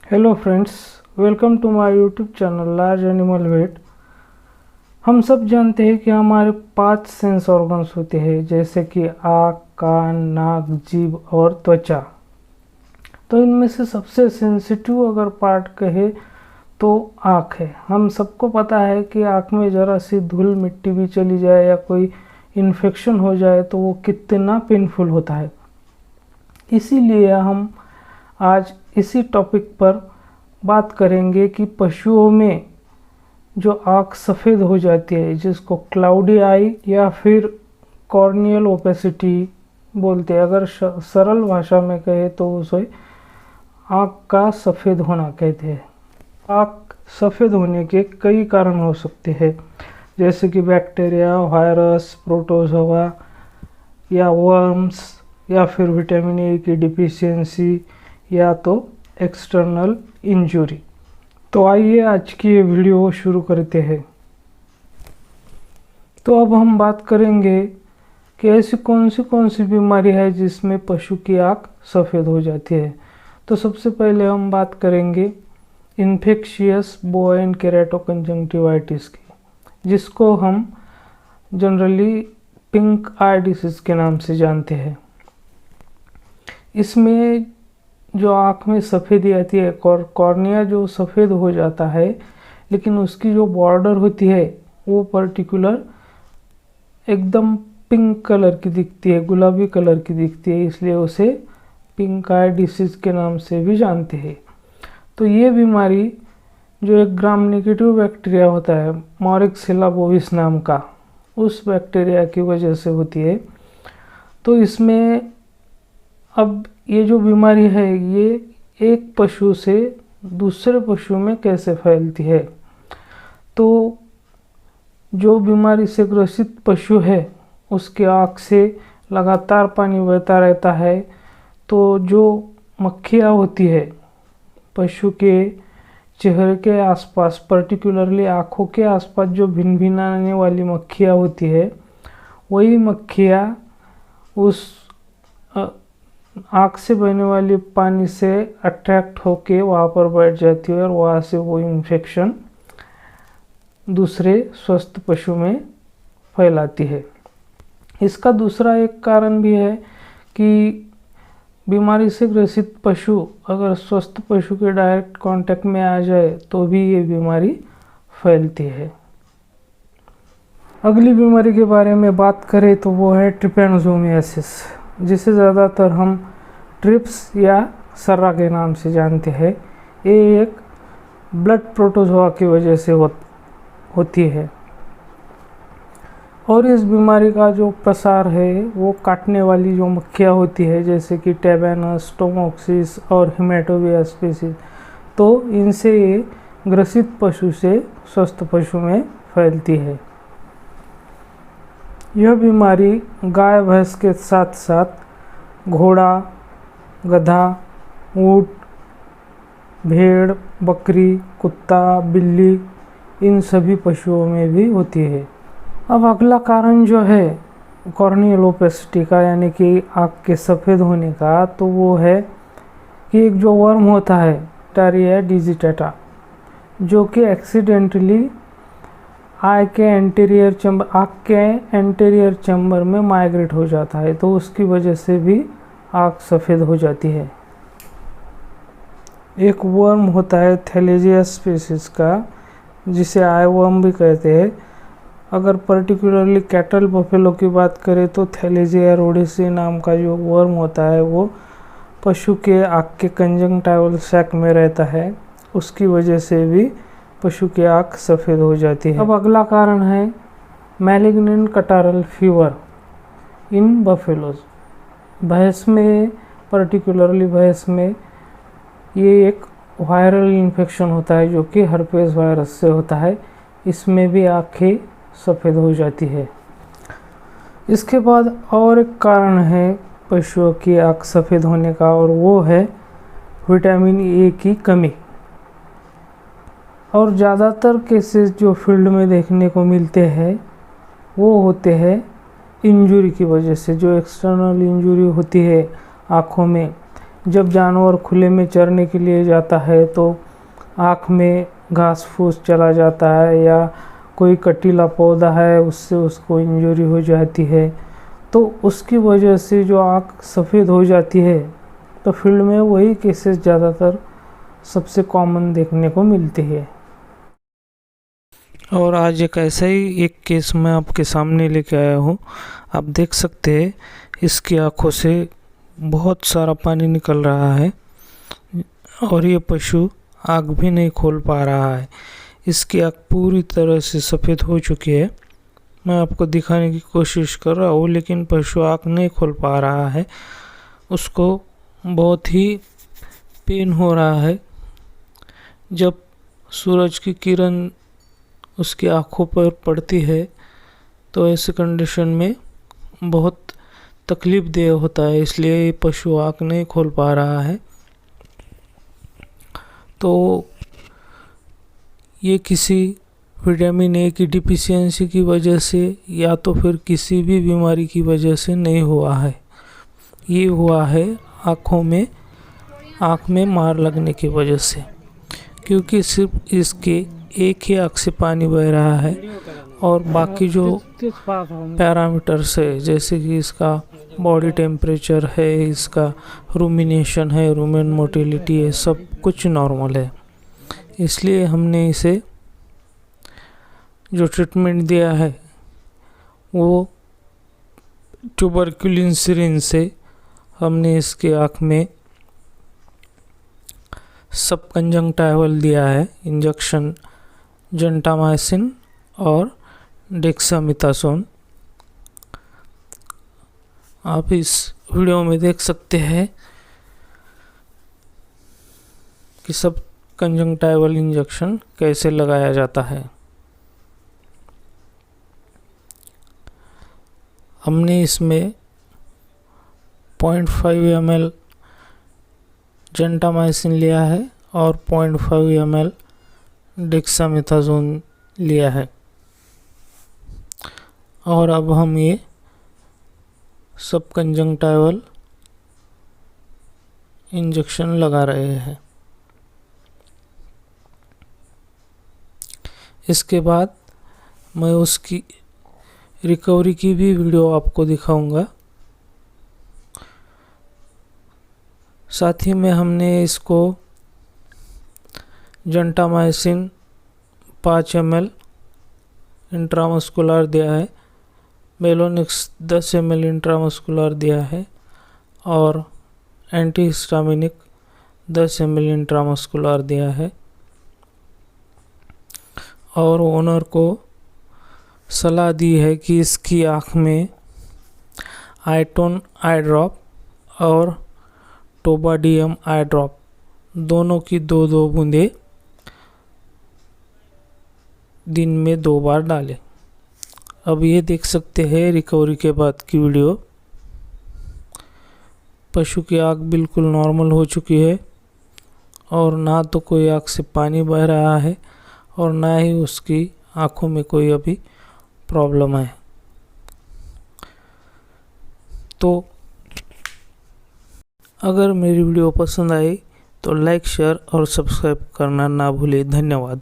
Hello friends, welcome to my YouTube channel large animal vet. हम सब जानते हैं कि हमारे 5 सेंस ऑर्गन्स होते हैं, जैसे कि आँख, कान, नाक, जीभ और त्वचा। तो इनमें से सबसे सेंसिटिव अगर पार्ट कहे तो आँख है। हम सबको पता है कि आँख में ज़रा सी धूल मिट्टी भी चली जाए या कोई इन्फेक्शन हो जाए तो वो कितना पेनफुल होता है। इसीलिए हम आज इसी टॉपिक पर बात करेंगे कि पशुओं में जो आँख सफ़ेद हो जाती है, जिसको क्लाउडी आई या फिर कॉर्नियल ओपेसिटी बोलते हैं, अगर सरल भाषा में कहे तो उसे आँख का सफ़ेद होना कहते हैं। आँख सफ़ेद होने के कई कारण हो सकते हैं, जैसे कि बैक्टीरिया, वायरस, प्रोटोजोआ या वर्म्स, या फिर विटामिन ए की डिफिशियंसी, या तो एक्सटर्नल इंजरी। तो आइए आज की ये वीडियो शुरू करते हैं। तो अब हम बात करेंगे कि ऐसी कौन सी बीमारी है जिसमें पशु की आँख सफ़ेद हो जाती है। तो सबसे पहले हम बात करेंगे इन्फेक्शियस बोवेन केराटोकंजंक्टिवाइटिस की, जिसको हम जनरली पिंक आई डिसीज़ के नाम से जानते हैं। इसमें जो आँख में सफ़ेदी आती है, कॉर्निया जो सफ़ेद हो जाता है, लेकिन उसकी जो बॉर्डर होती है वो पर्टिकुलर एकदम पिंक कलर की दिखती है, गुलाबी कलर की दिखती है, इसलिए उसे पिंक आई डिसीज़ के नाम से भी जानते हैं। तो ये बीमारी जो एक ग्राम नेगेटिव बैक्टीरिया होता है, मोरिक्सिला बोविस नाम का, उस बैक्टीरिया की वजह से होती है। तो इसमें अब ये जो बीमारी है ये एक पशु से दूसरे पशु में कैसे फैलती है। तो जो बीमारी से ग्रसित पशु है उसके आँख से लगातार पानी बहता रहता है, तो जो मक्खियाँ होती है पशु के चेहरे के आसपास, पर्टिकुलरली आँखों के आसपास जो भिनभिनाने वाली मक्खियाँ होती है, वही मक्खियाँ उस आँख से बहने वाले पानी से अट्रैक्ट होके वहाँ पर बैठ जाती है और वहाँ से वो इन्फेक्शन दूसरे स्वस्थ पशु में फैलाती है। इसका दूसरा एक कारण भी है कि बीमारी से ग्रसित पशु अगर स्वस्थ पशु के डायरेक्ट कांटेक्ट में आ जाए तो भी ये बीमारी फैलती है। अगली बीमारी के बारे में बात करें तो वो है ट्रिपैनोसोमियासिस, जिसे ज़्यादातर हम ट्रिप्स या सर्रा के नाम से जानते हैं। ये एक ब्लड प्रोटोजोआ की वजह से होती है और इस बीमारी का जो प्रसार है वो काटने वाली जो मक्खियाँ होती है, जैसे कि टेबेनस, टोमोक्सिस और हेमेटोबिया स्पीसीज, तो इनसे ये ग्रसित पशु से स्वस्थ पशु में फैलती है। यह बीमारी गाय भैंस के साथ साथ घोड़ा, गधा, ऊँट, भेड़, बकरी, कुत्ता, बिल्ली, इन सभी पशुओं में भी होती है। अब अगला कारण जो है कॉर्नियल ओपेसिटी का, यानी कि आँख के सफ़ेद होने का, तो वो है कि एक जो वर्म होता है टारिया डिजिटेटा, जो कि एक्सीडेंटली आँख के एंटीरियर चैम्बर में माइग्रेट हो जाता है, तो उसकी वजह से भी आँख सफ़ेद हो जाती है। एक वर्म होता है थैलेजिया स्पीसीज का, जिसे आई वर्म भी कहते हैं। अगर पर्टिकुलरली कैटल बफेलो की बात करें तो थैलेजिया रोडेसी नाम का जो वर्म होता है वो पशु के आँख के कंजंक्टिवल सैक में रहता है, उसकी वजह से भी पशु की आँख सफ़ेद हो जाती है। अब अगला कारण है मैलिग्नेंट कटारल फीवर इन बफेलोज। भैंस में, पर्टिकुलरली भैंस में ये एक वायरल इन्फेक्शन होता है जो कि हर्पेस वायरस से होता है, इसमें भी आँखें सफ़ेद हो जाती है। इसके बाद और एक कारण है पशुओं की आँख सफ़ेद होने का, और वो है विटामिन ए की कमी। और ज़्यादातर केसेस जो फील्ड में देखने को मिलते हैं वो होते हैं इंजरी की वजह से, जो एक्सटर्नल इंजरी होती है आँखों में, जब जानवर खुले में चरने के लिए जाता है तो आँख में घास फूस चला जाता है या कोई कटीला पौधा है उससे उसको इंजरी हो जाती है, तो उसकी वजह से जो आँख सफ़ेद हो जाती है। तो फील्ड में वही केसेस ज़्यादातर सबसे कॉमन देखने को मिलती है। और आज एक ऐसा ही एक केस मैं आपके सामने लेके आया हूँ। आप देख सकते हैं इसकी आँखों से बहुत सारा पानी निकल रहा है और ये पशु आँख भी नहीं खोल पा रहा है। इसकी आँख पूरी तरह से सफ़ेद हो चुकी है। मैं आपको दिखाने की कोशिश कर रहा हूँ लेकिन पशु आँख नहीं खोल पा रहा है। उसको बहुत ही पेन हो रहा है। जब सूरज की किरण उसकी आँखों पर पड़ती है तो ऐसे कंडीशन में बहुत तकलीफ देह होता है, इसलिए ये पशु आँख नहीं खोल पा रहा है। तो ये किसी विटामिन ए की डिफिशियंसी की वजह से या तो फिर किसी भी बीमारी की वजह से नहीं हुआ है। ये हुआ है आँख में मार लगने की वजह से, क्योंकि सिर्फ इसके एक ही आँख से पानी बह रहा है और बाकी जो पैरामीटर्स है जैसे कि इसका बॉडी टेम्परेचर है, इसका रूमिनेशन है, रूमेन मोटिलिटी है, सब कुछ नॉर्मल है। इसलिए हमने इसे जो ट्रीटमेंट दिया है वो ट्यूबरकुलिन सिरिंज से हमने इसके आँख में सबकंजंक्टाइवल दिया है इंजेक्शन, जेंटामाइसिन और डेक्सामेथासोन। आप इस वीडियो में देख सकते हैं कि सब कंजंक्टाइवल इंजेक्शन कैसे लगाया जाता है। हमने इसमें 0.5 ml जेंटामाइसिन लिया है और 0.5 ml डेक्सामेथासोन लिया है और अब हम ये सब कंजंक्टाइवल इंजेक्शन लगा रहे हैं। इसके बाद मैं उसकी रिकवरी की भी वीडियो आपको दिखाऊंगा। साथ ही में हमने इसको जेंटामाइसिन 5 ml इंट्रामस्कुलर दिया है, मेलोनिक्स 10 ml इंट्रामस्कुलर दिया है और एंटीहिस्टामिनिक 10 ml इंट्रामस्कुलर दिया है। और ओनर को सलाह दी है कि इसकी आँख में आइटोन आई ड्रॉप और टोबाडियम आई ड्रॉप दोनों की 2-2 बूंदें दिन में 2 बार डालें। अब ये देख सकते हैं रिकवरी के बाद की वीडियो। पशु की आँख बिल्कुल नॉर्मल हो चुकी है और ना तो कोई आँख से पानी बह रहा है और ना ही उसकी आँखों में कोई अभी प्रॉब्लम है। तो अगर मेरी वीडियो पसंद आई तो लाइक, शेयर और सब्सक्राइब करना ना भूलें। धन्यवाद।